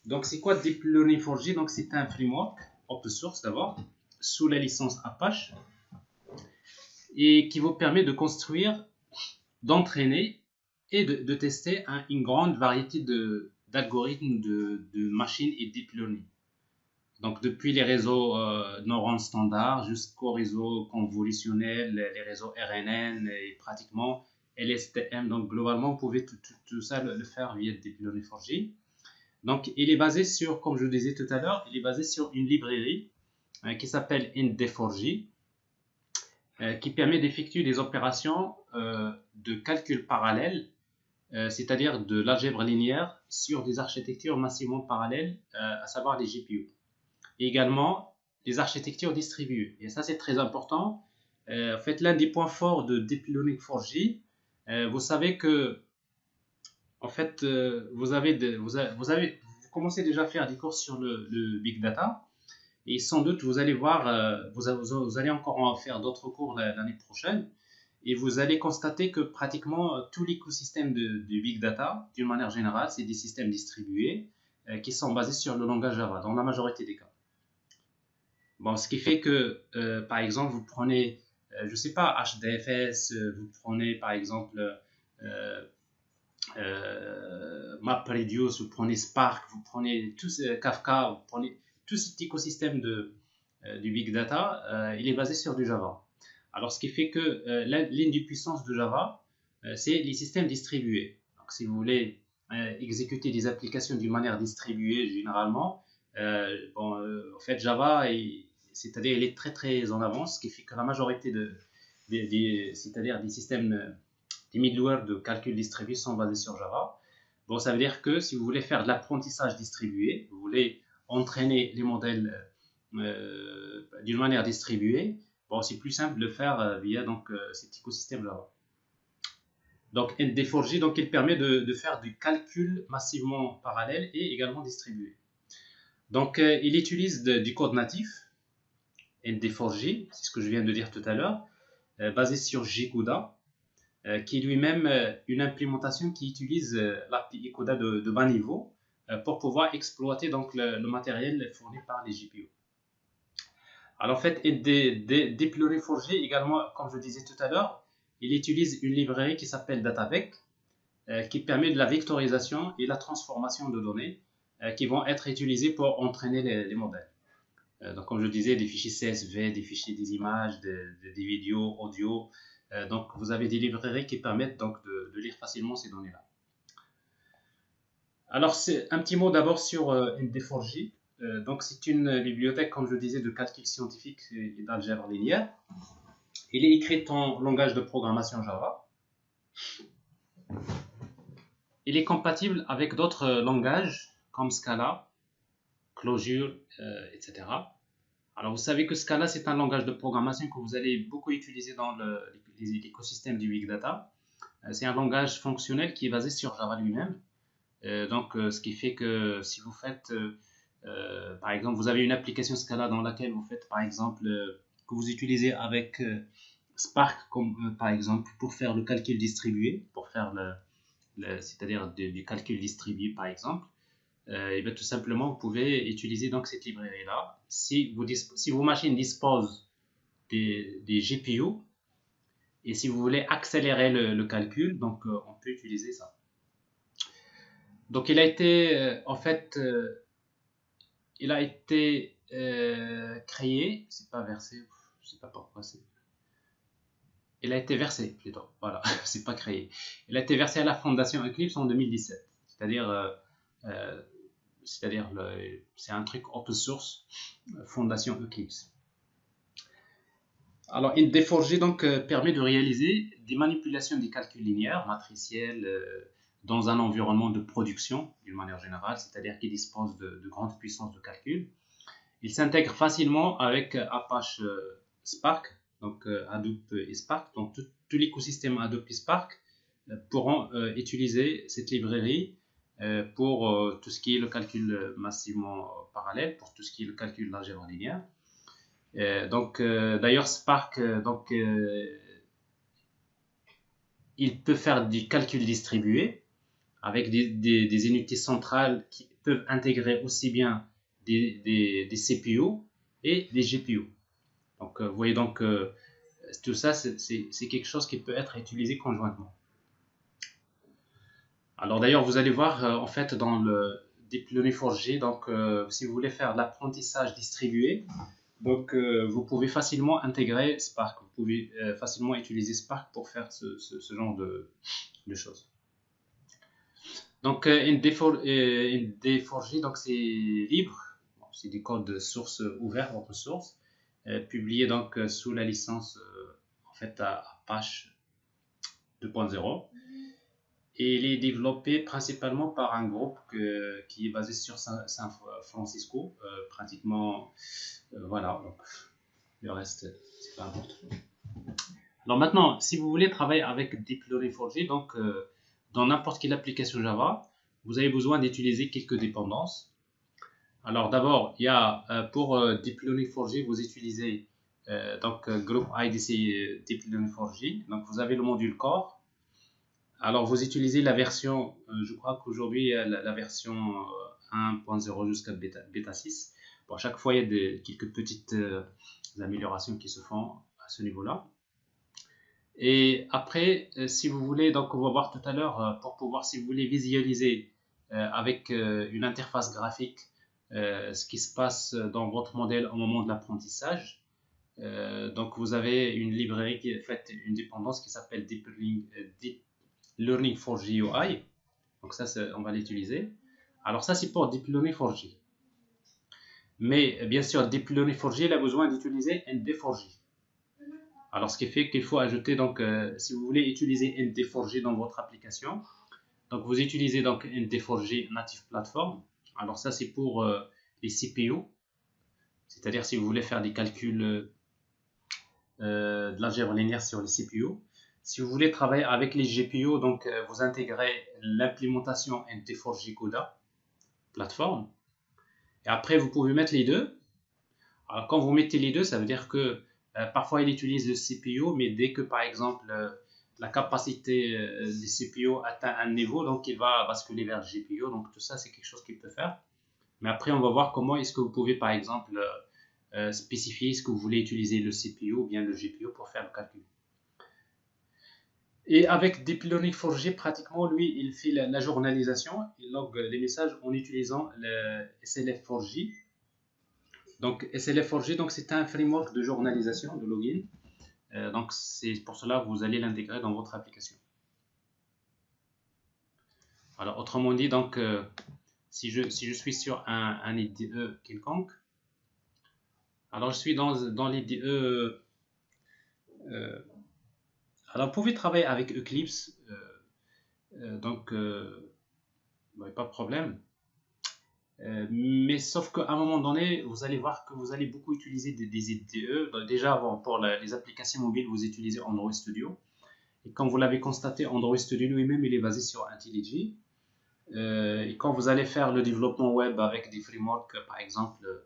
Donc, c'est quoi Deep Learning 4G? Donc, c'est un framework open source d'abord, sous la licence Apache, et qui vous permet de construire, d'entraîner et de tester une grande variété d'algorithmes de machine et deep learning. Donc, depuis les réseaux neurones standards jusqu'aux réseaux convolutionnels, les réseaux RNN et pratiquement LSTM. Donc, globalement, vous pouvez tout ça le faire via Deep Learning 4G. Donc, il est basé sur, comme je le disais tout à l'heure, il est basé sur une librairie qui s'appelle ND4J, qui permet d'effectuer des opérations de calcul parallèle, c'est-à-dire de l'algèbre linéaire sur des architectures massivement parallèles, à savoir les GPU. Et également les architectures distribuées. Et ça, c'est très important. En fait, l'un des points forts de Deep Learning 4J, vous savez que, en fait, vous commencez déjà à faire des cours sur le Big Data. Et sans doute, vous allez voir, vous allez encore en faire d'autres cours l'année prochaine. Et vous allez constater que pratiquement tout l'écosystème du Big Data, d'une manière générale, c'est des systèmes distribués qui sont basés sur le langage Java, dans la majorité des cas. Bon, ce qui fait que, par exemple, vous prenez, je ne sais pas, HDFS, vous prenez par exemple MapReduce, vous prenez Spark, vous prenez Kafka, vous prenez tout cet écosystème du Big Data, il est basé sur du Java. Alors, ce qui fait que l'une des puissances de Java, c'est les systèmes distribués. Donc, si vous voulez exécuter des applications d'une manière distribuée, généralement, en fait, Java, c'est-à-dire, il est très très en avance, ce qui fait que la majorité c'est-à-dire des systèmes, des middleware de calcul distribué sont basés sur Java. Bon, ça veut dire que si vous voulez faire de l'apprentissage distribué, vous voulez entraîner les modèles d'une manière distribuée, bon, c'est plus simple de le faire via cet écosystème Java. Donc, ND4J, donc, il permet de faire du calcul massivement parallèle et également distribué. Donc, il utilise du code natif, ND4J, c'est ce que je viens de dire tout à l'heure, basé sur JCUDA, qui est lui-même une implémentation qui utilise l'API CUDA de bas niveau pour pouvoir exploiter donc, le matériel fourni par les GPU. Alors, en fait, Deep Learning 4J également, comme je disais tout à l'heure, il utilise une librairie qui s'appelle DataVec, qui permet de la vectorisation et la transformation de données qui vont être utilisées pour entraîner les modèles. Donc, comme je disais, des fichiers CSV, des fichiers des images, des vidéos, audio. Donc, vous avez des librairies qui permettent donc de lire facilement ces données-là. Alors, c'est un petit mot d'abord sur ND4J. Donc, c'est une bibliothèque, comme je disais, de calcul scientifique et d'algèbre linéaire. Il est écrit en langage de programmation Java. Il est compatible avec d'autres langages comme Scala, Clojure, etc. Alors, vous savez que Scala, c'est un langage de programmation que vous allez beaucoup utiliser dans l'écosystème du Big Data. C'est un langage fonctionnel qui est basé sur Java lui-même. Ce qui fait que si vous faites, par exemple, vous avez une application Scala dans laquelle vous faites, par exemple, que vous utilisez avec Spark, comme par exemple, pour faire le calcul distribué, pour faire c'est-à-dire du calcul distribué, par exemple. Et bien, tout simplement, vous pouvez utiliser donc cette librairie-là. Si vos machines disposent des GPU et si vous voulez accélérer le calcul, donc on peut utiliser ça. Donc, il a été, il a été créé, c'est pas versé, je sais pas pourquoi c'est. Il a été versé plutôt, voilà, c'est pas créé. Il a été versé à la Fondation Eclipse en 2017, c'est-à-dire c'est un truc open source, Fondation Eclipse. Alors, ND4J donc permet de réaliser des manipulations des calculs linéaires, matriciels, dans un environnement de production, d'une manière générale, c'est-à-dire qu'il dispose de grandes puissances de calcul. Il s'intègre facilement avec Apache Spark, donc Hadoop et Spark. Donc, tout l'écosystème Hadoop et Spark pourront utiliser cette librairie pour tout ce qui est le calcul massivement parallèle, pour tout ce qui est le calcul d'algèbre linéaire. D'ailleurs, Spark, il peut faire du calcul distribué avec des unités centrales qui peuvent intégrer aussi bien des CPU et des GPU. Donc, vous voyez donc tout ça, c'est quelque chose qui peut être utilisé conjointement. Alors d'ailleurs, vous allez voir en fait dans le Deep Learning 4G, donc si vous voulez faire de l'apprentissage distribué, donc vous pouvez facilement intégrer Spark, vous pouvez facilement utiliser Spark pour faire ce genre de choses. Donc ND4G, donc c'est libre, bon, c'est des codes de source ouverts, open source, publiés donc sous la licence en fait à Apache 2.0. Et il est développé principalement par un groupe qui est basé sur San Francisco, pratiquement, voilà, donc le reste, c'est pas important. Alors maintenant, si vous voulez travailler avec Deep Learning 4G, donc dans n'importe quelle application Java, vous avez besoin d'utiliser quelques dépendances. Alors d'abord, il y a pour Deep Learning 4G, vous utilisez donc Group IDC Deep Learning 4G, donc vous avez le module Core. Alors, vous utilisez la version, je crois qu'aujourd'hui, la version 1.0 jusqu'à bêta 6. Bon, à chaque fois, il y a quelques petites améliorations qui se font à ce niveau-là. Et après, si vous voulez, donc on va voir tout à l'heure, pour pouvoir, si vous voulez visualiser avec une interface graphique ce qui se passe dans votre modèle au moment de l'apprentissage. Donc, vous avez une librairie qui est faite, une dépendance qui s'appelle Deep Learning 4G UI. Donc ça, on va l'utiliser. Alors ça, c'est pour Deep Learning 4G. Mais bien sûr, Deep Learning 4G, il a besoin d'utiliser ND4G. Alors ce qui fait qu'il faut ajouter, donc, si vous voulez utiliser ND4G dans votre application, donc vous utilisez donc ND4G Native Platform. Alors ça, c'est pour les CPU. C'est-à-dire si vous voulez faire des calculs de l'algèbre linéaire sur les CPU. Si vous voulez travailler avec les GPU, donc vous intégrez l'implémentation ND4G CUDA plateforme. Et après, vous pouvez mettre les deux. Alors, quand vous mettez les deux, ça veut dire que parfois, il utilise le CPU, mais dès que, par exemple, la capacité des CPU atteint un niveau, donc il va basculer vers le GPU. Donc, tout ça, c'est quelque chose qu'il peut faire. Mais après, on va voir comment est-ce que vous pouvez, par exemple, spécifier ce que vous voulez utiliser le CPU ou bien le GPU pour faire le calcul. Et avec Deep Learning 4G, pratiquement, lui, il fait la journalisation, il log les messages en utilisant le SLF4J. Donc, SLF4J, donc, c'est un framework de journalisation, de login. Donc, c'est pour cela que vous allez l'intégrer dans votre application. Alors, autrement dit, donc, si je suis sur un IDE quelconque, alors je suis dans l'IDE. Alors, vous pouvez travailler avec Eclipse, donc, pas de problème. Mais sauf qu'à un moment donné, vous allez voir que vous allez beaucoup utiliser des IDE. Donc, déjà, pour les applications mobiles, vous utilisez Android Studio. Et comme vous l'avez constaté, Android Studio lui-même, il est basé sur IntelliJ. Et quand vous allez faire le développement web avec des frameworks, par exemple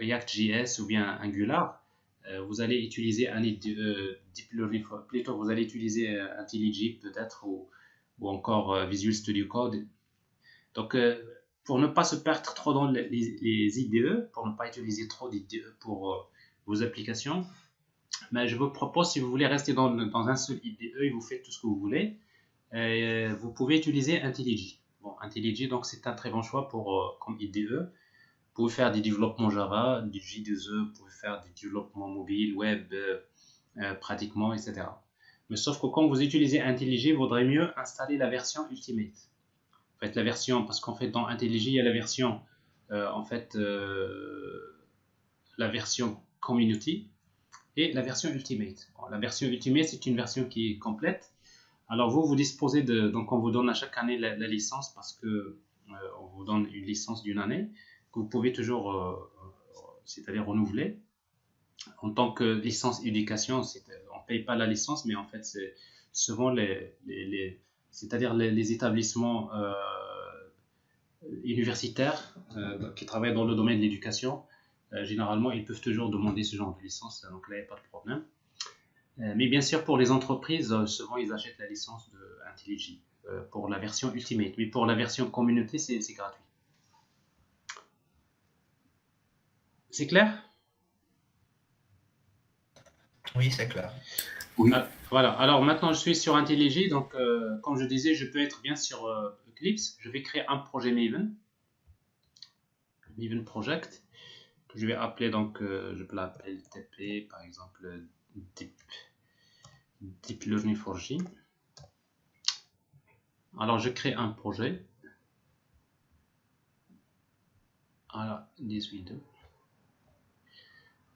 React.js ou bien Angular, vous allez utiliser un IDE Deep Learning, plutôt vous allez utiliser IntelliJ peut-être ou encore Visual Studio Code. Donc, pour ne pas se perdre trop dans les IDE, pour ne pas utiliser trop d'IDE pour vos applications, mais je vous propose, si vous voulez rester dans un seul IDE et vous faites tout ce que vous voulez, vous pouvez utiliser IntelliJ. Bon, IntelliJ, donc c'est un très bon choix comme IDE. Vous pouvez faire des développements Java, du J2E, vous pouvez faire des développements mobile, web, pratiquement, etc. Mais sauf que quand vous utilisez IntelliJ, il vaudrait mieux installer la version Ultimate. En fait, la version, parce qu'en fait, dans IntelliJ, il y a la version, la version Community et la version Ultimate. Bon, la version Ultimate, c'est une version qui est complète. Alors, vous disposez donc on vous donne à chaque année la licence parce que on vous donne une licence d'une année que vous pouvez toujours, c'est-à-dire renouveler. En tant que licence éducation, on ne paye pas la licence, mais en fait, c'est souvent c'est-à-dire les établissements universitaires qui travaillent dans le domaine de l'éducation, généralement, ils peuvent toujours demander ce genre de licence, donc là, il n'y a pas de problème. Mais bien sûr, pour les entreprises, souvent, ils achètent la licence de IntelliJ. pour la version Ultimate. Mais pour la version communauté, c'est gratuit. C'est clair? Oui, c'est clair. Oui. Voilà, alors maintenant je suis sur IntelliJ, donc comme je disais, je peux être bien sur Eclipse. Je vais créer un projet Maven Project, que je vais appeler, donc je peux l'appeler TP, par exemple Deep Learning for J. Alors je crée un projet. Voilà, 18.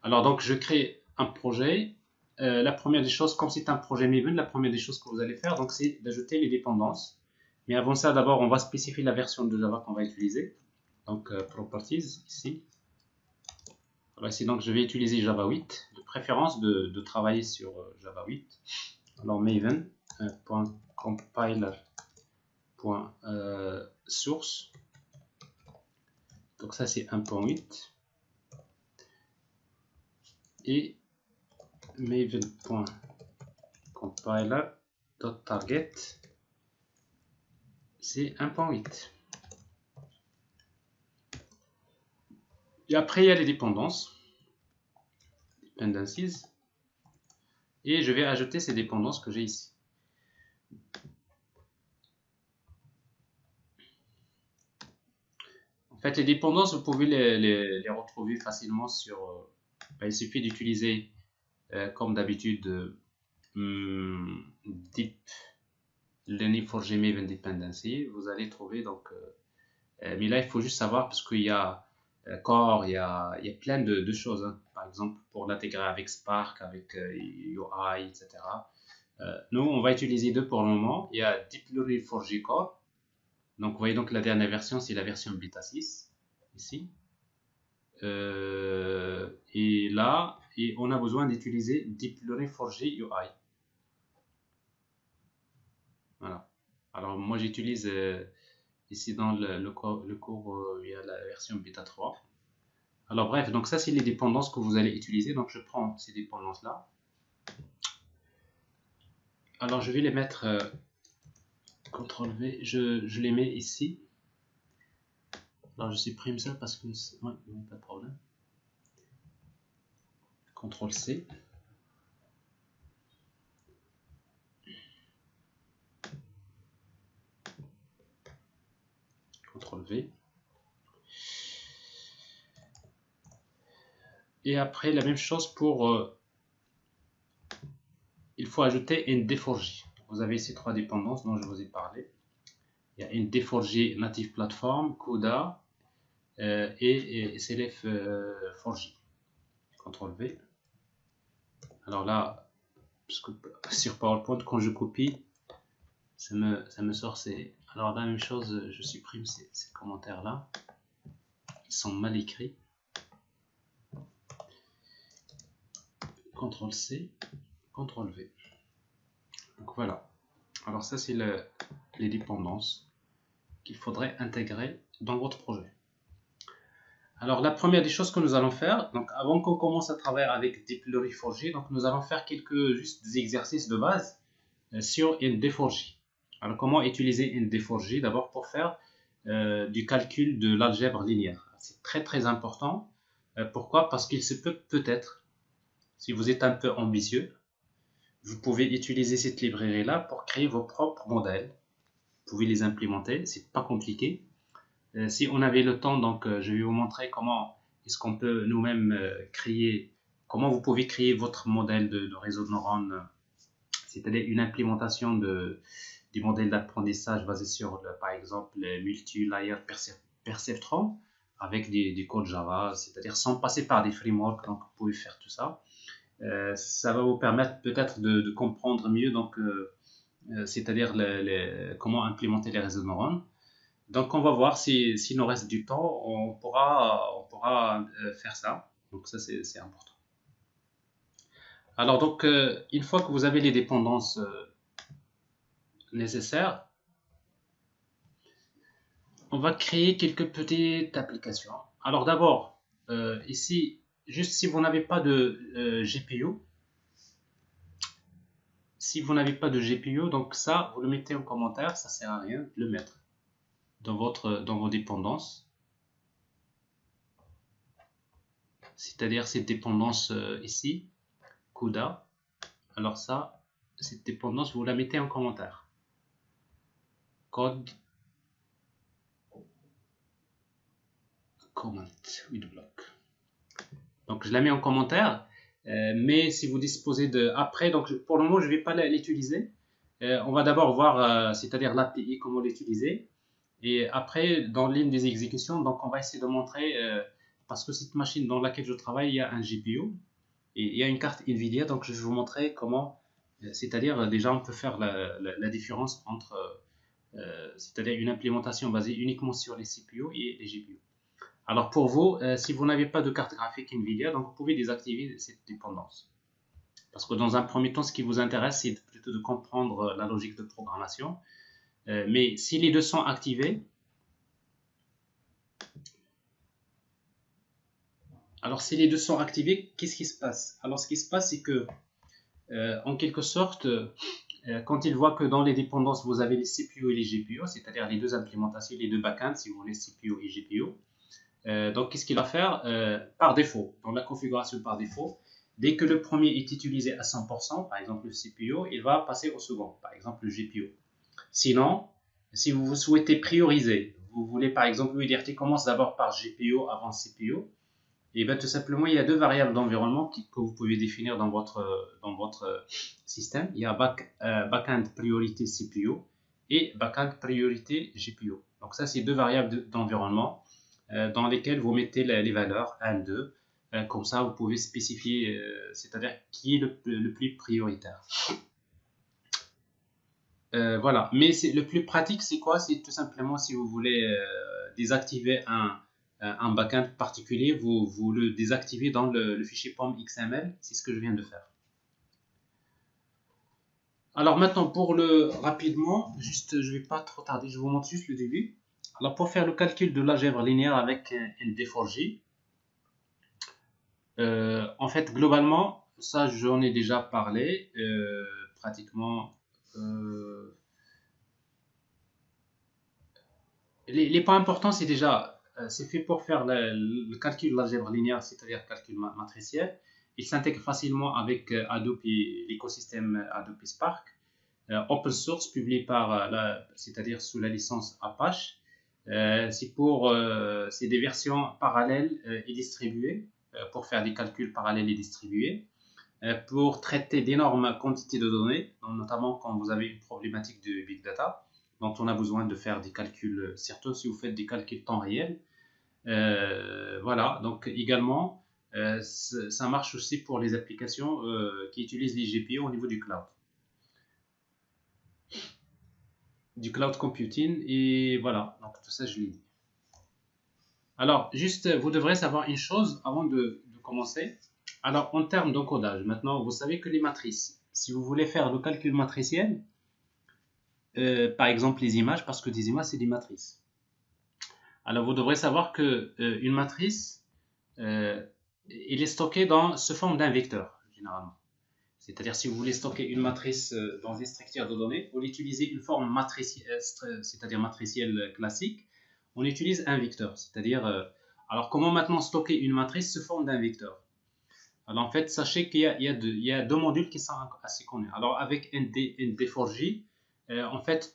Alors donc je crée un projet. La première des choses, comme c'est un projet Maven, la première des choses que vous allez faire, donc c'est d'ajouter les dépendances. Mais avant ça, d'abord, on va spécifier la version de Java qu'on va utiliser. Donc Properties ici. Alors ici, donc je vais utiliser Java 8, de préférence de travailler sur Java 8. Alors maven.compiler.source. Donc ça c'est 1.8. Et maven.compiler.target, c'est 1.8. Et après, il y a les dépendances. Dependencies. Et je vais ajouter ces dépendances que j'ai ici. En fait, les dépendances, vous pouvez les retrouver facilement sur... il suffit d'utiliser, comme d'habitude, Deep Learning for J Maven Dependency. Vous allez trouver donc... mais là, il faut juste savoir, parce qu'il y a Core, il y a plein de choses. Hein. Par exemple, pour l'intégrer avec Spark, avec UI, etc. Nous, on va utiliser deux pour le moment. Il y a Deep Learning for J Core. Donc, vous voyez, donc la dernière version, c'est la version bêta 6, ici. Et là, on a besoin d'utiliser Deep Learning for J UI. Voilà. Alors, moi, j'utilise... ici dans le cours, il y a la version bêta 3. Alors bref, donc ça c'est les dépendances que vous allez utiliser. Donc je prends ces dépendances là. Alors je vais les mettre CTRL V, je les mets ici. Alors je supprime ça parce que ouais, pas de problème. CTRL C. CTRL V. Et après, la même chose pour... il faut ajouter ND4J. Vous avez ces trois dépendances dont je vous ai parlé. Il y a ND4J Native Platform, CUDA et SLF4J. CTRL V. Alors là, parce que sur PowerPoint, quand je copie, ça me sort ces... Alors la même chose, je supprime ces commentaires-là. Ils sont mal écrits. CTRL C, CTRL V. Donc voilà. Alors ça, c'est les dépendances qu'il faudrait intégrer dans votre projet. Alors la première des choses que nous allons faire, donc avant qu'on commence à travailler avec Deep Learning 4J, donc nous allons faire juste des exercices de base sur ND4J. Alors comment utiliser ND4J? D'abord pour faire du calcul de l'algèbre linéaire. C'est très très important. Pourquoi? Parce qu'il se peut-être, si vous êtes un peu ambitieux, vous pouvez utiliser cette librairie-là pour créer vos propres modèles. Vous pouvez les implémenter, c'est pas compliqué. Si on avait le temps, donc je vais vous montrer comment est-ce qu'on peut nous-mêmes créer, comment vous pouvez créer votre modèle de réseau de neurones, c'est-à-dire une implémentation du modèle d'apprentissage basé sur, par exemple, le multi-layer perceptron avec des codes Java, c'est-à-dire sans passer par des frameworks, donc vous pouvez faire tout ça. Ça va vous permettre peut-être de comprendre mieux, donc, c'est-à-dire comment implémenter les réseaux de neurones. Donc on va voir s'il nous reste du temps, on pourra faire ça. Donc ça c'est important. Alors donc une fois que vous avez les dépendances nécessaires, on va créer quelques petites applications. Alors d'abord, ici, juste si vous n'avez pas de GPU, si vous n'avez pas de GPU, donc ça, vous le mettez en commentaire, ça sert à rien de le mettre dans vos dépendances. C'est-à-dire cette dépendance ici, CUDA. Alors ça, cette dépendance, vous la mettez en commentaire. Code comment with block. Donc je la mets en commentaire, mais si vous disposez de après, donc pour le moment je ne vais pas l'utiliser. On va d'abord voir, c'est-à-dire l'API, comment l'utiliser, et après dans l'une des exécutions, donc on va essayer de montrer, parce que cette machine dans laquelle je travaille, il y a un GPU et il y a une carte Nvidia, donc je vais vous montrer comment, c'est-à-dire déjà on peut faire la différence entre, c'est-à-dire une implémentation basée uniquement sur les CPU et les GPU. Alors pour vous, si vous n'avez pas de carte graphique Nvidia, donc vous pouvez désactiver cette dépendance. Parce que dans un premier temps, ce qui vous intéresse, c'est plutôt de comprendre la logique de programmation. Mais si les deux sont activés, alors si les deux sont activés, qu'est-ce qui se passe? Alors ce qui se passe, c'est que, en quelque sorte, quand il voit que dans les dépendances, vous avez les CPU et les GPU, c'est-à-dire les deux implémentations, les deux backends, si vous voulez, CPU et GPU, donc, qu'est-ce qu'il va faire? Par défaut, dans la configuration par défaut, dès que le premier est utilisé à 100%, par exemple le CPU, il va passer au second, par exemple le GPU. Sinon, si vous souhaitez prioriser, vous voulez par exemple lui dire qu'il commence d'abord par GPU avant CPU, et bien tout simplement, il y a deux variables d'environnement que vous pouvez définir dans votre système. Il y a backend priorité CPU et backend priorité GPU. Donc ça, c'est deux variables d'environnement dans lesquelles vous mettez les valeurs 1, 2. Comme ça, vous pouvez spécifier, c'est-à-dire qui est le plus prioritaire. Voilà. Mais le plus pratique, c'est quoi? C'est tout simplement si vous voulez désactiver un backend particulier, vous le désactivez dans le fichier POM XML. C'est ce que je viens de faire. Alors maintenant, rapidement, juste, je ne vais pas trop tarder, je vous montre juste le début. Alors pour faire le calcul de l'algèbre linéaire avec ND4J, en fait, globalement, ça j'en ai déjà parlé, pratiquement. Les points importants, c'est déjà, c'est fait pour faire le calcul de l'algèbre linéaire, c'est-à-dire calcul matriciel. Il s'intègre facilement avec Hadoop et l'écosystème Hadoop et Spark. Open source, publié par, c'est-à-dire sous la licence Apache. C'est des versions parallèles et distribuées pour faire des calculs parallèles et distribués, pour traiter d'énormes quantités de données, notamment quand vous avez une problématique de big data, dont on a besoin de faire des calculs, surtout si vous faites des calculs temps réel. Voilà, donc également, ça marche aussi pour les applications qui utilisent les GPU au niveau du cloud computing, et voilà, donc tout ça je l'ai dit. Alors, juste, vous devrez savoir une chose avant de commencer. Alors, en termes d'encodage, maintenant, vous savez que les matrices, si vous voulez faire le calcul matriciel, par exemple les images, parce que des images, c'est des matrices. Alors, vous devrez savoir que une matrice, elle est stockée sous forme d'un vecteur, généralement. C'est-à-dire, si vous voulez stocker une matrice dans une structure de données, vous utilisez une forme matricielle, c'est-à-dire matricielle classique. On utilise un vecteur, c'est-à-dire, alors comment maintenant stocker une matrice sous forme d'un vecteur? Alors en fait, sachez qu'il y a deux modules qui sont assez connus. Alors avec ND4J, en fait,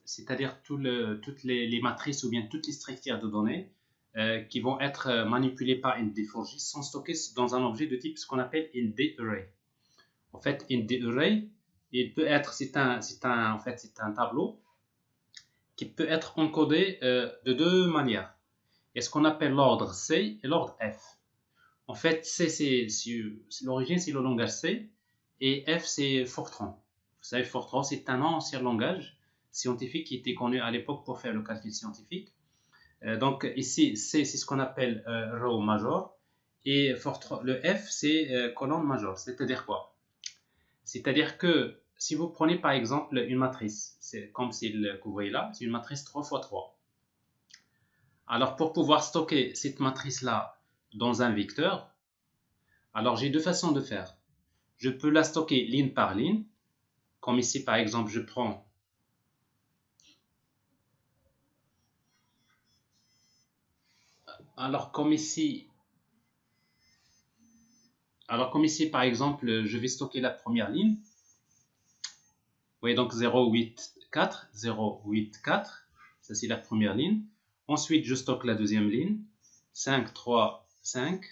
c'est-à-dire toutes les matrices ou bien toutes les structures de données qui vont être manipulées par ND4J sont stockées dans un objet de type ce qu'on appelle ND-Array. En fait, ND-Array, il peut être, en fait, c'est un tableau qui peut être encodé de deux manières. Il y a ce qu'on appelle l'ordre C et l'ordre F. En fait, C, c'est l'origine, c'est le langage C, et F, c'est Fortran. Vous savez, Fortran, c'est un ancien langage scientifique qui était connu à l'époque pour faire le calcul scientifique. Donc ici, C, c'est ce qu'on appelle row major, et Fortran, le F, c'est colonne major. C'est-à-dire quoi? C'est-à-dire que si vous prenez par exemple une matrice, c'est comme celle que vous voyez là, c'est une matrice 3 x 3. Alors pour pouvoir stocker cette matrice-là dans un vecteur, alors j'ai deux façons de faire. je peux la stocker ligne par ligne. Comme ici, par exemple, je prends comme ici, par exemple, je vais stocker la première ligne. Vous voyez donc 084, 084, ça c'est la première ligne. Ensuite, je stocke la deuxième ligne, 5, 3, 5,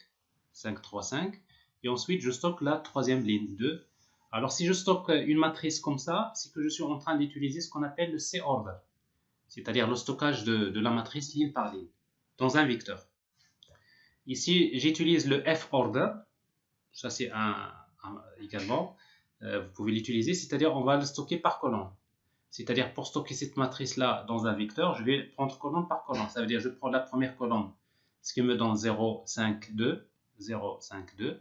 5, 3, 5. Et ensuite, je stocke la troisième ligne, 2. Alors, si je stocke une matrice comme ça, c'est que je suis en train d'utiliser ce qu'on appelle le C-order, c'est-à-dire le stockage de la matrice ligne par ligne, dans un vecteur. Ici, j'utilise le F-order, ça c'est également, vous pouvez l'utiliser, c'est-à-dire on va le stocker par colonne. C'est-à-dire pour stocker cette matrice-là dans un vecteur, je vais prendre colonne par colonne. Ça veut dire je prends la première colonne, ce qui me donne 0, 5, 2, 0, 5, 2.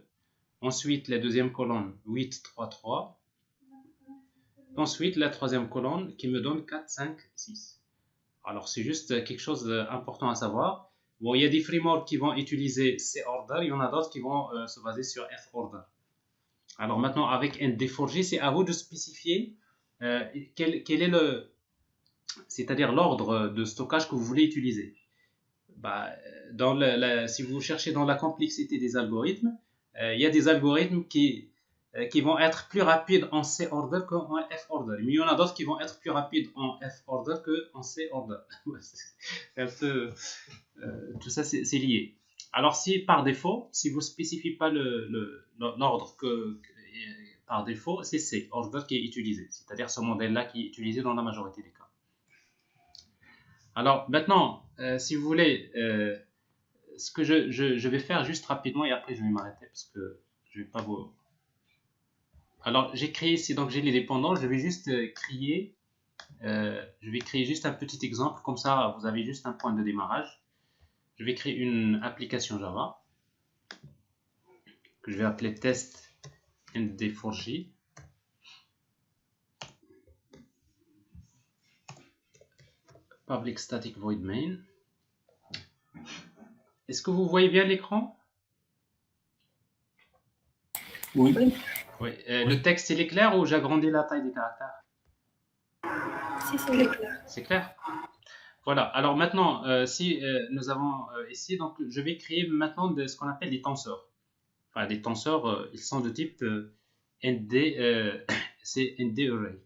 Ensuite, la deuxième colonne, 8, 3, 3. Ensuite, la troisième colonne qui me donne 4, 5, 6. Alors, c'est juste quelque chose d'important à savoir. Bon, il y a des frameworks qui vont utiliser C-order, il y en a d'autres qui vont se baser sur F-order. Alors maintenant, avec ND4J, c'est à vous de spécifier quel est c'est-à-dire l'ordre de stockage que vous voulez utiliser. Bah, si vous cherchez dans la complexité des algorithmes, il y a des algorithmes qui vont être plus rapides en C-order qu'en F-order. Mais il y en a d'autres qui vont être plus rapides en F-order qu'en C-order. Tout ça, c'est lié. Alors, si par défaut, si vous ne spécifiez pas l'ordre par défaut, c'est C-order qui est utilisé. C'est-à-dire ce modèle-là qui est utilisé dans la majorité des cas. Alors, maintenant, si vous voulez, ce que je vais faire juste rapidement et après je vais m'arrêter parce que je vais pas vous... Alors, j'ai créé ici, donc j'ai les dépendants, je vais juste créer juste un petit exemple, comme ça vous avez juste un point de démarrage. Je vais créer une application Java que je vais appeler test ND4J. Public static void main. Est-ce que vous voyez bien l'écran? Oui. Oui. Le texte, il est clair ou j'agrandis la taille des caractères? Si, c'est clair. C'est clair? Voilà. Alors maintenant, si nous avons ici, donc je vais créer maintenant ce qu'on appelle des tenseurs. Enfin, des tenseurs, ils sont de type ND, c'est ND array.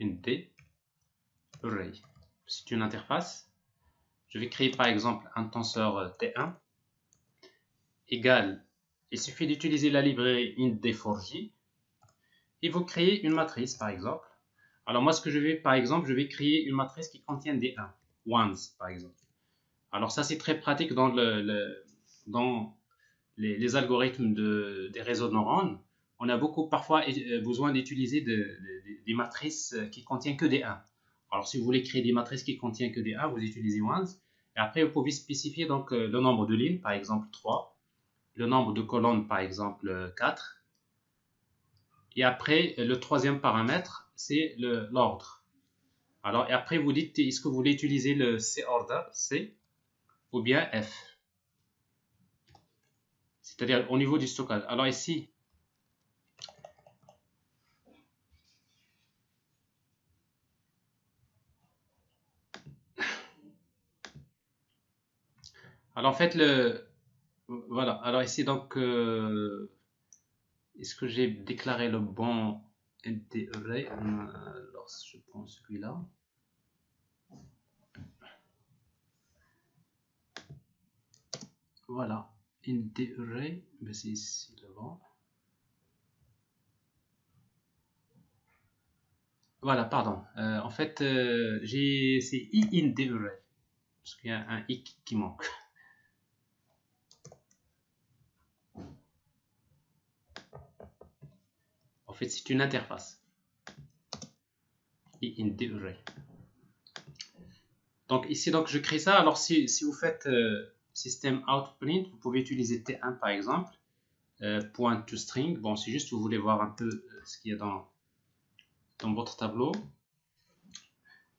ND array. C'est une interface. Je vais créer par exemple un tenseur T1 égale, il suffit d'utiliser la librairie int-d4j et vous créez une matrice par exemple. Alors moi ce que je vais par exemple, je vais créer une matrice qui contient des 1, ones par exemple. Alors ça c'est très pratique dans les algorithmes des réseaux de neurones. On a beaucoup parfois besoin d'utiliser des matrices qui contiennent que des 1. Alors si vous voulez créer des matrices qui contiennent que des 1, vous utilisez ones. Et après vous pouvez spécifier donc le nombre de lignes, par exemple 3. Le nombre de colonnes, par exemple 4. Et après, le troisième paramètre, c'est l'ordre. Alors, et après, vous dites, est-ce que vous voulez utiliser le C-order, C, ou bien F? C'est-à-dire au niveau du stockage. Alors ici, alors en fait, voilà. Alors ici, donc, est-ce que j'ai déclaré le bon ND-array? Alors, je prends celui-là. Voilà, ND-array, ben c'est ici devant. Voilà, pardon. En fait, c'est IND-array, parce qu'il y a un I qui manque. En fait, c'est une interface. IND-array. Donc ici, donc, je crée ça. Alors, si vous faites system out print, vous pouvez utiliser T1 par exemple. Point to string. Bon, c'est juste vous voulez voir un peu ce qu'il y a dans votre tableau.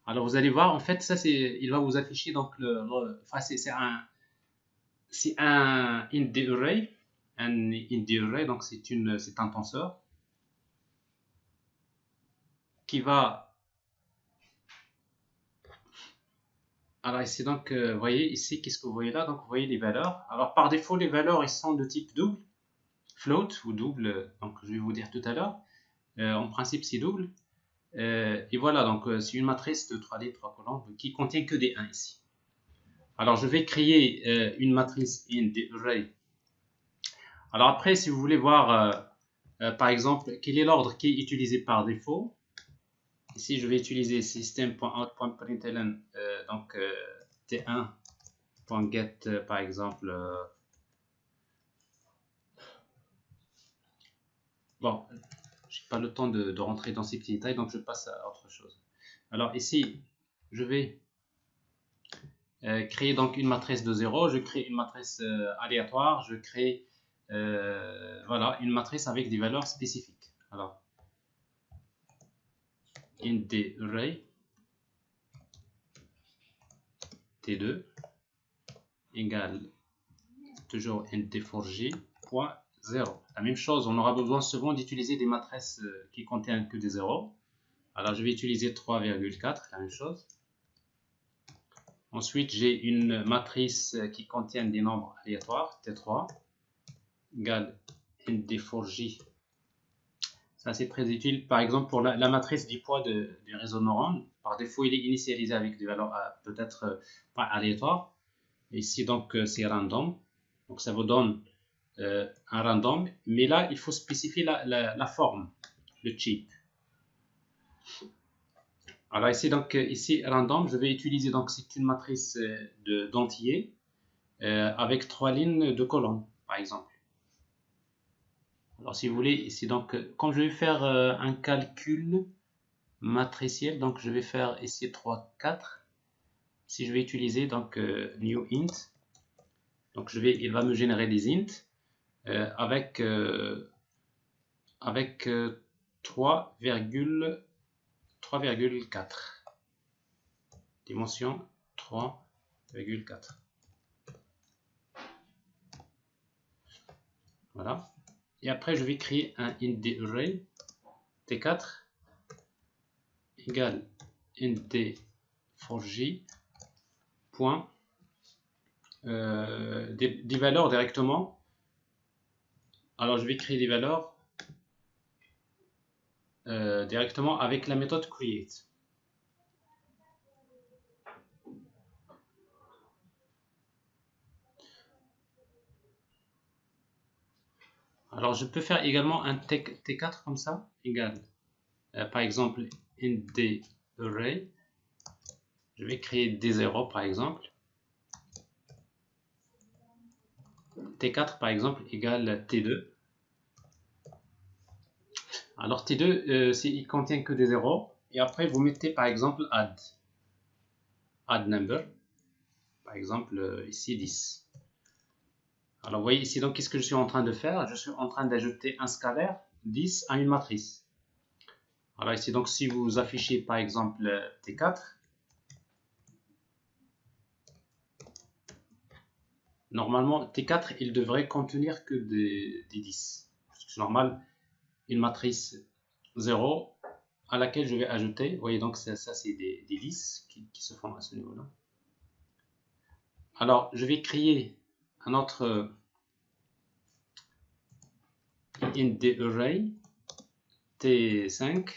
Alors, vous allez voir, en fait, ça, il va vous afficher donc enfin, c'est un IND-array. un int array, donc c'est un tenseur qui va. Alors ici donc, vous voyez ici, qu'est-ce que vous voyez là? Donc vous voyez les valeurs. Alors par défaut, les valeurs ils sont de type double, float ou double. Donc je vais vous dire tout à l'heure. En principe c'est double. Et voilà, donc c'est une matrice de 3D, 3 colonnes qui contient que des 1 ici. Alors je vais créer une matrice int array. Alors après, si vous voulez voir par exemple quel est l'ordre qui est utilisé par défaut, ici je vais utiliser system.out.println donc t1.get par exemple. Bon, j'ai pas le temps de rentrer dans ces petits détails, donc je passe à autre chose. Alors ici, je vais créer donc une matrice de 0, je crée une matrice aléatoire, je crée voilà, une matrice avec des valeurs spécifiques. Alors, int array t2 égale toujours int4j.0. La même chose, on aura besoin souvent d'utiliser des matrices qui contiennent que des 0. Alors, je vais utiliser 3,4, la même chose. Ensuite, j'ai une matrice qui contient des nombres aléatoires, T3, égale nd4j. Ça, c'est très utile. Par exemple, pour la matrice du poids du réseau de neurones, par défaut, il est initialisé avec des valeurs peut-être pas aléatoires. Ici, donc, c'est random. Donc, ça vous donne un random. Mais là, il faut spécifier la forme, le type. Alors ici, donc, ici, random, je vais utiliser, donc, c'est une matrice d'entiers avec 3 lignes de colonnes, par exemple. Alors, si vous voulez, ici, donc, quand je vais faire un calcul matriciel, donc, je vais faire ici 3, 4. Si je vais utiliser, donc, new int, donc, il va me générer des int avec 3,4. Dimension 3,4. Voilà. Et après, je vais créer un int array t4 égale nd4j point des valeurs directement. Alors, je vais créer des valeurs directement avec la méthode create. Alors, je peux faire également un T4 comme ça, égal, par exemple, nd array. Je vais créer des 0 par exemple. T4 par exemple égale T2. Alors T2, il contient que des 0. Et après, vous mettez par exemple add number. Par exemple, ici 10. Alors, vous voyez ici, donc, qu'est-ce que je suis en train de faire? Je suis en train d'ajouter un scalaire 10 à une matrice. Alors ici, donc, si vous affichez par exemple T4, normalement, T4, il devrait contenir que des 10. C'est normal, une matrice 0 à laquelle je vais ajouter. Vous voyez, donc, ça c'est des 10 qui se font à ce niveau-là. Alors, je vais créer un autre int array t5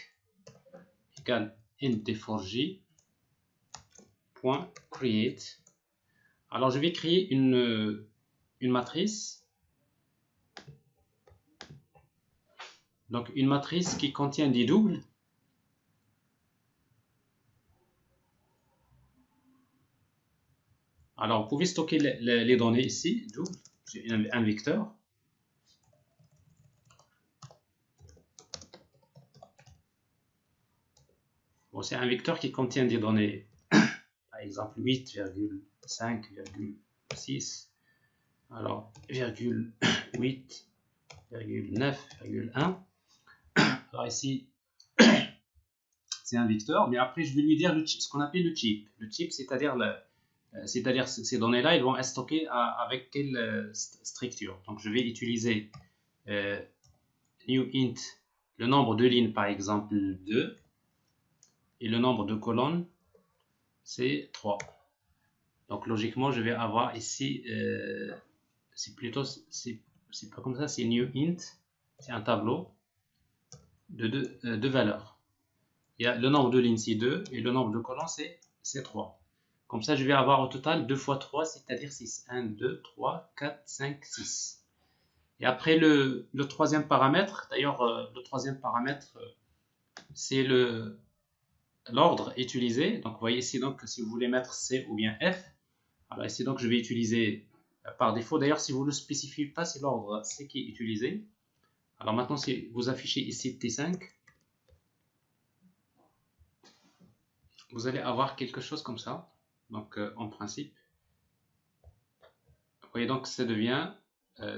égale int4j point create. Alors, je vais créer une matrice. Donc, une matrice qui contient des doubles. Alors, vous pouvez stocker les données ici, double, j'ai un vecteur. Bon, c'est un vecteur qui contient des données, par exemple 8,5,6, alors 8, 9,1. Alors ici, c'est un vecteur, mais après je vais lui dire ce qu'on appelle le type. Le type, c'est-à-dire c'est-à-dire ces données-là, ils vont être stockées avec quelle structure. Donc je vais utiliser new int, le nombre de lignes par exemple 2, et le nombre de colonnes c'est 3. Donc logiquement je vais avoir ici, c'est plutôt, c'est pas comme ça, c'est new int, c'est un tableau de deux valeurs. Il y a le nombre de lignes c'est 2 et le nombre de colonnes c'est 3. Comme ça, je vais avoir au total 2 fois 3, c'est-à-dire 6. 1, 2, 3, 4, 5, 6. Et après, le troisième paramètre, d'ailleurs, le troisième paramètre, c'est l'ordre utilisé. Donc, vous voyez ici, donc, si vous voulez mettre C ou bien F, alors ici, donc, je vais utiliser par défaut. D'ailleurs, si vous ne le spécifiez pas, c'est l'ordre C qui est utilisé. Alors maintenant, si vous affichez ici T5, vous allez avoir quelque chose comme ça. Donc, en principe, vous voyez donc ça devient,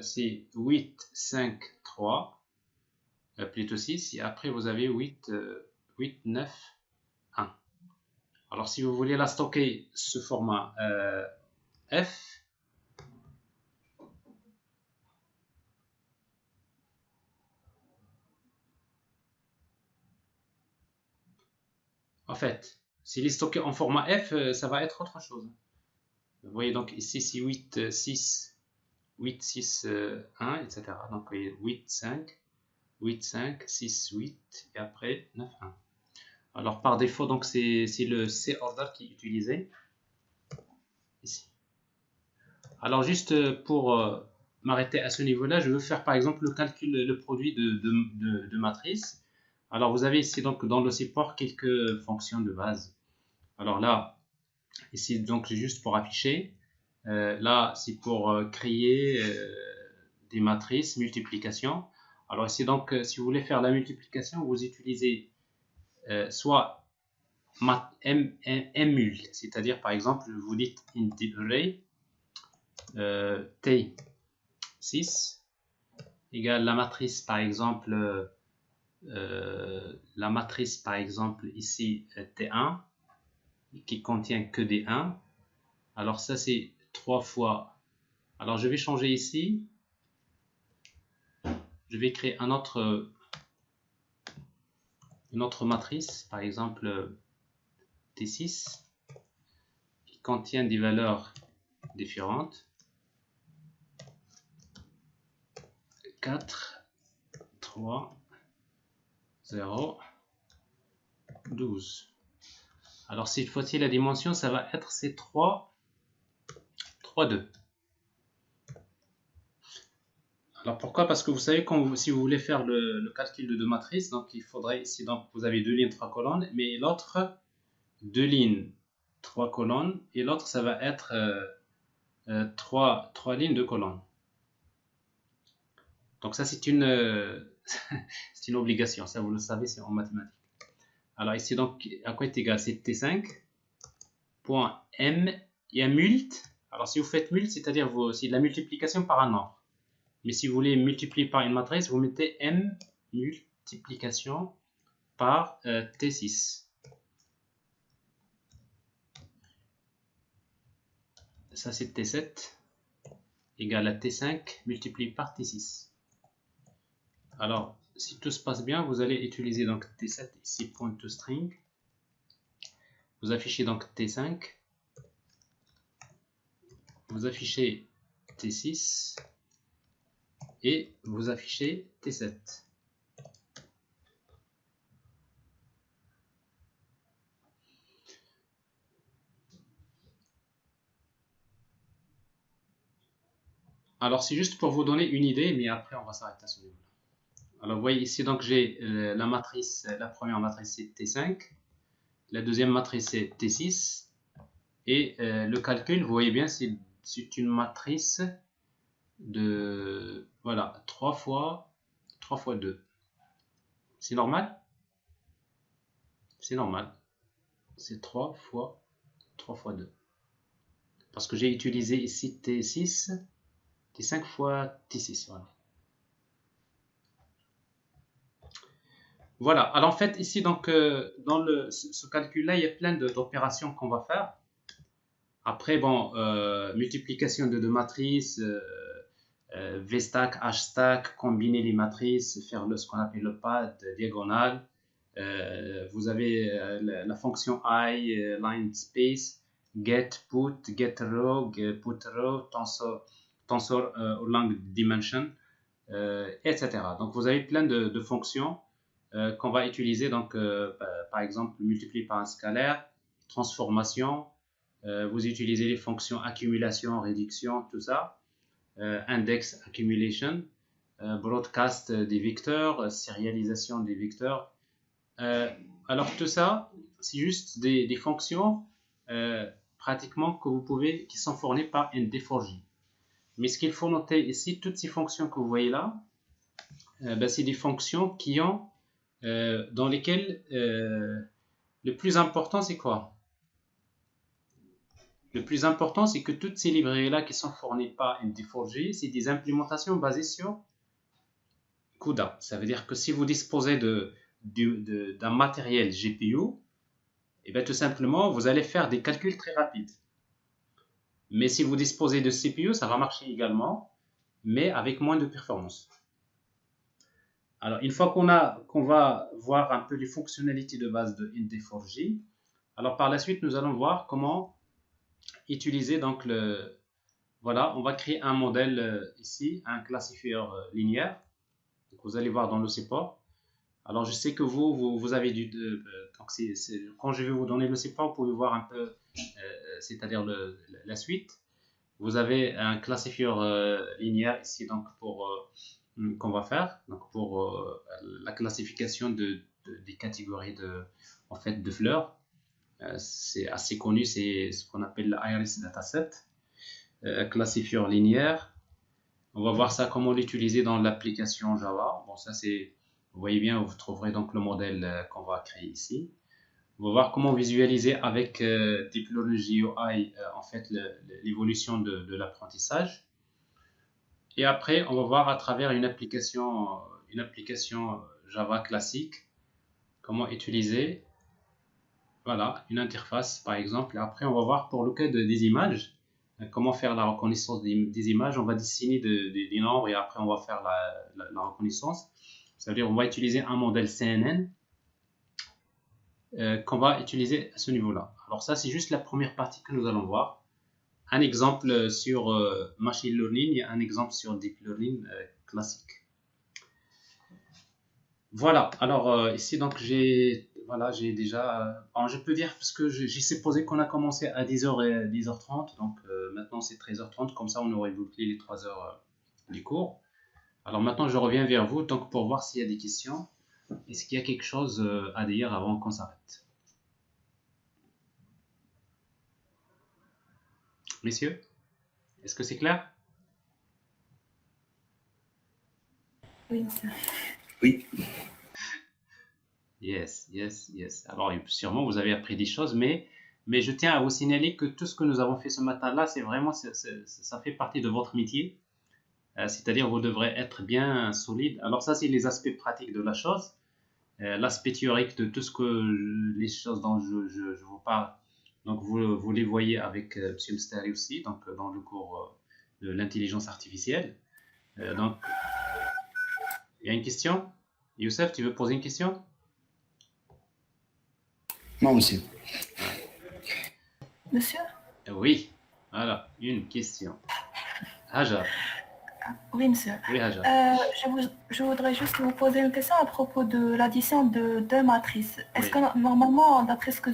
c'est 8, 5, 3, plutôt 6, et après vous avez 8, 9, 1. Alors, si vous voulez la stocker ce format F, en fait, s'il est stocké en format F, ça va être autre chose. Vous voyez donc ici, c'est 8, 6, 8, 6, 1, etc. Donc, vous voyez 8, 5, 8, 5, 6, 8, et après 9, 1. Alors, par défaut, donc c'est le C order qui est utilisé ici. Alors, juste pour m'arrêter à ce niveau-là, je veux faire par exemple le calcul, le produit de matrice. Alors, vous avez ici donc dans le support quelques fonctions de base. Alors là, ici donc c'est juste pour afficher. Là, c'est pour créer des matrices, multiplication. Alors ici donc, si vous voulez faire la multiplication, vous utilisez soit mmul, c'est-à-dire par exemple, vous dites int array t6 égale la matrice par exemple, ici t1 qui contient que des 1. Alors ça c'est 3 fois. Alors je vais changer ici. Je vais créer une autre matrice, par exemple T6, qui contient des valeurs différentes. 4, 3, 0, 12. Alors cette fois-ci, la dimension, ça va être C3, 3, 2. Alors pourquoi? Parce que vous savez, si vous voulez faire le calcul de deux matrices, donc il faudrait ici, donc vous avez 2 lignes, 3 colonnes, mais l'autre, 2 lignes, 3 colonnes, et l'autre, ça va être 3 lignes, 2 colonnes. Donc ça, c'est une obligation, ça vous le savez, c'est en mathématiques. Alors ici, donc, à quoi est égal? C'est T5, point M, il y a mult. Alors si vous faites mult, c'est-à-dire c'est de la multiplication par un nombre. Mais si vous voulez multiplier par une matrice, vous mettez M multiplication par T6. Ça c'est T7 égale à T5 multiplié par T6. Alors, si tout se passe bien, vous allez utiliser donc T7 ici, point to string. Vous affichez donc T5. Vous affichez T6. Et vous affichez T7. Alors, c'est juste pour vous donner une idée, mais après, on va s'arrêter à ce niveau-là. Alors, vous voyez ici, donc j'ai la matrice, la première matrice c'est T5, la deuxième matrice c'est T6, et le calcul, vous voyez bien, c'est une matrice de, voilà, 3 fois 2. C'est normal? C'est normal. C'est 3 fois 2. Parce que j'ai utilisé ici T6, T5 fois T6, voilà. Voilà, alors en fait ici donc dans ce calcul là il y a plein d'opérations qu'on va faire. Après, bon, multiplication de deux matrices, VStack, HStack, combiner les matrices, faire ce qu'on appelle le pad diagonal. Vous avez la fonction I, line space, get, put, get row, put row, tensor long dimension, etc. Donc vous avez plein de fonctions qu'on va utiliser. Donc, par exemple, multiplier par un scalaire, transformation. Vous utilisez les fonctions accumulation, réduction, tout ça. Index accumulation, broadcast des vecteurs, serialisation des vecteurs. Alors tout ça, c'est juste des fonctions pratiquement que vous pouvez, qui sont fournies par ND4J. Mais ce qu'il faut noter ici, toutes ces fonctions que vous voyez là, c'est des fonctions qui ont, dans lesquelles le plus important c'est quoi? Le plus important, c'est que toutes ces librairies-là qui sont fournies par ND4J, c'est des implémentations basées sur CUDA. Ça veut dire que si vous disposez d'un matériel GPU, et bien tout simplement, vous allez faire des calculs très rapides. Mais si vous disposez de CPU, ça va marcher également, mais avec moins de performance. Alors, une fois qu'on va voir un peu les fonctionnalités de base de ND4J, alors par la suite, nous allons voir comment utiliser donc voilà, on va créer un modèle ici, un classifieur linéaire. Donc, vous allez voir dans le support. Alors je sais que vous avez donc quand je vais vous donner le support, vous pouvez voir un peu, c'est-à-dire la suite. Vous avez un classifieur linéaire ici donc qu'on va faire donc pour la classification des catégories en fait de fleurs. C'est assez connu, c'est ce qu'on appelle l'Iris dataset, classifieur linéaire. On va voir ça comment l'utiliser dans l'application Java. Bon, ça c'est, vous voyez bien, vous trouverez donc le modèle qu'on va créer ici. On va voir comment visualiser avec Technology UI en fait l'évolution de l'apprentissage. Et après, on va voir à travers une application Java classique comment utiliser voilà, une interface par exemple. Et après, on va voir pour le cas des images, comment faire la reconnaissance des images. On va dessiner des nombres et après, on va faire la reconnaissance. C'est-à-dire, on va utiliser un modèle CNN qu'on va utiliser à ce niveau-là. Alors ça, c'est juste la première partie que nous allons voir. Un exemple sur machine learning et un exemple sur deep learning classique. Voilà, alors ici donc j'ai déjà, je peux dire parce que j'ai supposé qu'on a commencé à 10h et 10h30, donc maintenant c'est 13h30, comme ça on aurait bouclé les 3 heures du cours. Alors maintenant je reviens vers vous donc pour voir s'il y a des questions. Est-ce qu'il y a quelque chose à dire avant qu'on s'arrête? Messieurs, est-ce que c'est clair? Oui, monsieur. Oui. Yes, yes, yes. Alors, sûrement, vous avez appris des choses, mais je tiens à vous signaler que tout ce que nous avons fait ce matin-là, c'est vraiment, ça fait partie de votre métier. C'est-à-dire, vous devrez être bien solide. Alors, ça, c'est les aspects pratiques de la chose. L'aspect théorique de tout les choses dont je vous parle. Donc, vous les voyez avec M. Mstari aussi, donc dans le cours de l'intelligence artificielle. Donc, il y a une question? Youssef, tu veux poser une question? Non, monsieur. Monsieur? Oui, voilà, une question. Hajar. Oui, monsieur. Oui, Hajar. Je voudrais juste vous poser une question à propos de l'addition de deux matrices. Est-ce Oui. que normalement, d'après ce que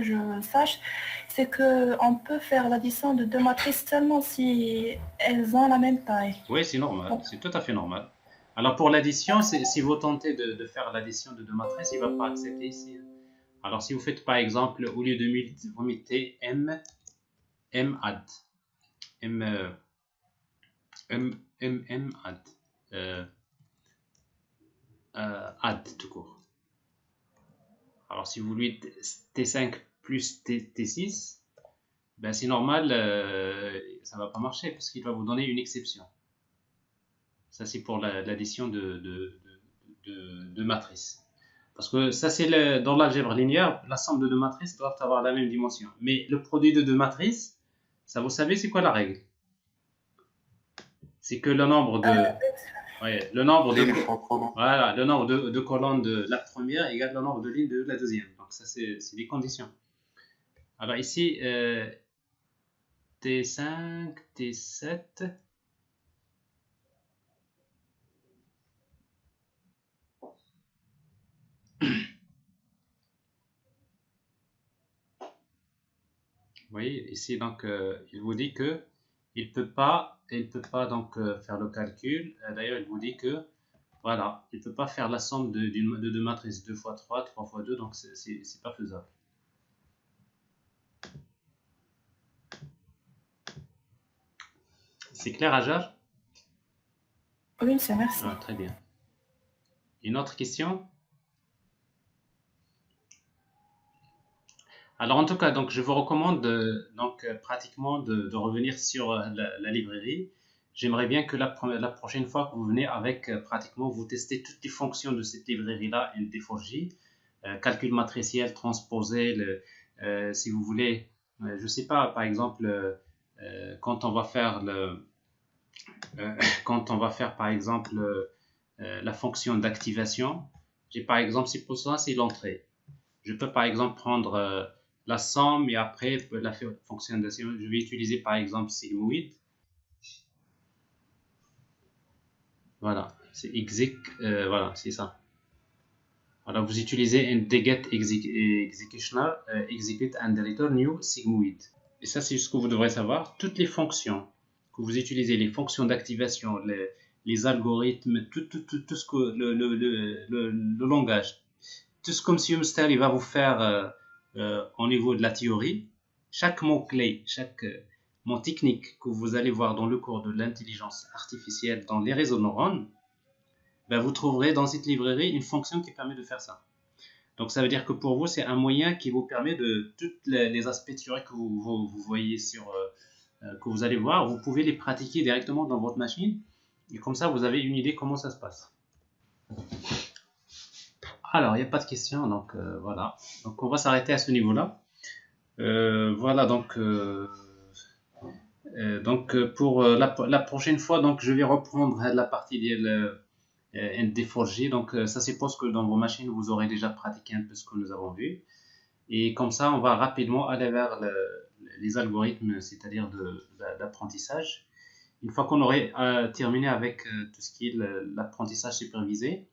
je sache, c'est qu'on peut faire l'addition de deux matrices seulement si elles ont la même taille? Oui, c'est normal, c'est tout à fait normal. Alors pour l'addition, si vous tentez de faire l'addition de deux matrices, il ne va pas accepter ici. Alors si vous faites par exemple, au lieu de vous mettez M add, add, add tout court. Alors si vous lui T5 plus T6, ben c'est normal, ça ne va pas marcher parce qu'il va vous donner une exception. Ça c'est pour l'addition de matrices. Parce que ça, c'est dans l'algèbre linéaire, la somme de deux matrices doivent avoir la même dimension. Mais le produit de deux matrices, ça, vous savez, c'est quoi la règle? C'est que le nombre de, ouais, le nombre de, voilà, le nombre de colonnes de la première égale le nombre de lignes de la deuxième. Donc ça, c'est des conditions. Alors ici, T5, T7. Vous voyez, ici, donc, il vous dit que il peut pas donc faire le calcul. D'ailleurs, il vous dit que, voilà, il ne peut pas faire la somme de deux matrices 2 fois 3, 3 fois 2, donc c'est pas faisable. C'est clair, Hajar? Oui, c'est merci. Ah, très bien. Une autre question? Alors en tout cas, donc je vous recommande pratiquement de revenir sur la librairie. J'aimerais bien que la prochaine fois que vous venez avec pratiquement vous testez toutes les fonctions de cette librairie-là ND4J, calcul matriciel, transposé, si vous voulez, je sais pas, par exemple, quand on va faire par exemple la fonction d'activation, j'ai par exemple, c'est pour ça, c'est l'entrée. Je peux par exemple prendre la somme et après la fonction d'activation. Je vais utiliser par exemple sigmoid. Voilà, c'est exec, voilà, c'est ça. Alors vous utilisez un get executioner, execute and return new sigmoid. Et ça, c'est ce que vous devrez savoir. Toutes les fonctions que vous utilisez, les fonctions d'activation, les algorithmes, tout ce que le langage, tout ce que M. Mster il va vous faire au niveau de la théorie, chaque mot-clé, chaque mot technique que vous allez voir dans le cours de l'intelligence artificielle dans les réseaux de neurones, ben vous trouverez dans cette librairie une fonction qui permet de faire ça. Donc ça veut dire que pour vous, c'est un moyen qui vous permet de tous les aspects théoriques que vous voyez que vous allez voir, vous pouvez les pratiquer directement dans votre machine et comme ça vous avez une idée comment ça se passe. Alors, il n'y a pas de questions, donc voilà. Donc, on va s'arrêter à ce niveau-là. Voilà, donc pour la prochaine fois, donc je vais reprendre la partie de ND4J. Donc, ça suppose que dans vos machines, vous aurez déjà pratiqué un peu ce que nous avons vu. Et comme ça, on va rapidement aller vers les algorithmes, c'est-à-dire d'apprentissage. Une fois qu'on aurait terminé avec tout ce qui est l'apprentissage supervisé,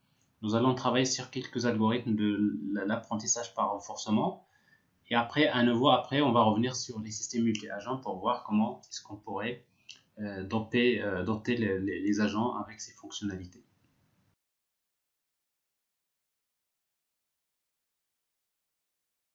nous allons travailler sur quelques algorithmes de l'apprentissage par renforcement. Et après, à nouveau, on va revenir sur les systèmes multi-agents pour voir comment est-ce qu'on pourrait doter les agents avec ces fonctionnalités.